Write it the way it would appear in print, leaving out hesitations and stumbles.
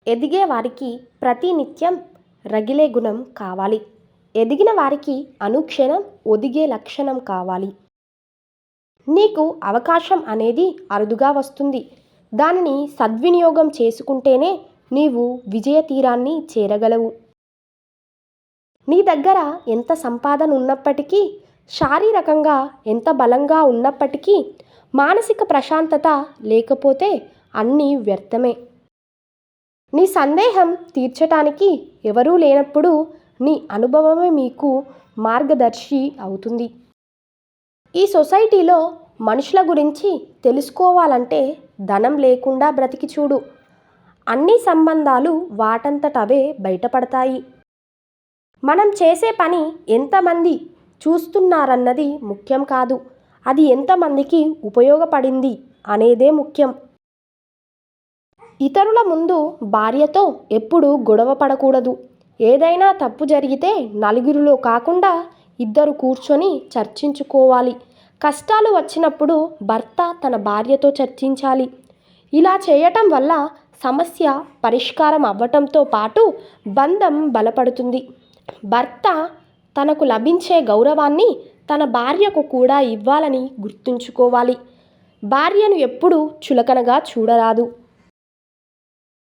ఎదిగే వారికి ప్రతినిత్యం రగిలే గుణం కావాలి. ఎదిగిన వారికి అనుక్షణం ఒదిగే లక్షణం కావాలి. నీకు అవకాశం అనేది అరుదుగా వస్తుంది. దానిని సద్వినియోగం చేసుకుంటేనే నీవు విజయ తీరాన్ని చేరగలవు. నీ దగ్గర ఎంత సంపాదన ఉన్నప్పటికీ, శారీరకంగా ఎంత బలంగా ఉన్నప్పటికీ, మానసిక ప్రశాంతత లేకపోతే అన్నీ వ్యర్థమే. నీ సందేహం తీర్చటానికి ఎవరూ లేనప్పుడు నీ అనుభవమే మీకు మార్గదర్శి అవుతుంది. ఈ సొసైటీలో మనుషుల గురించి తెలుసుకోవాలంటే ధనం లేకుండా బ్రతికి చూడు. అన్ని సంబంధాలు వాటంతటవే బయటపడతాయి. మనం చేసే పని ఎంతమంది చూస్తున్నారన్నది ముఖ్యం కాదు, అది ఎంతమందికి ఉపయోగపడింది అనేదే ముఖ్యం. ఇతరుల ముందు భార్యతో ఎప్పుడూ గొడవ పడకూడదు. ఏదైనా తప్పు జరిగితే నలుగురిలో కాకుండా ఇద్దరు కూర్చొని చర్చించుకోవాలి. కష్టాలు వచ్చినప్పుడు భర్త తన భార్యతో చర్చించాలి. ఇలా చేయటం వల్ల సమస్య పరిష్కారం అవ్వటంతో పాటు బంధం బలపడుతుంది. భర్త తనకు లభించే గౌరవాన్ని తన భార్యకు కూడా ఇవ్వాలని గుర్తుంచుకోవాలి. భార్యను ఎప్పుడూ చులకనగా చూడరాదు.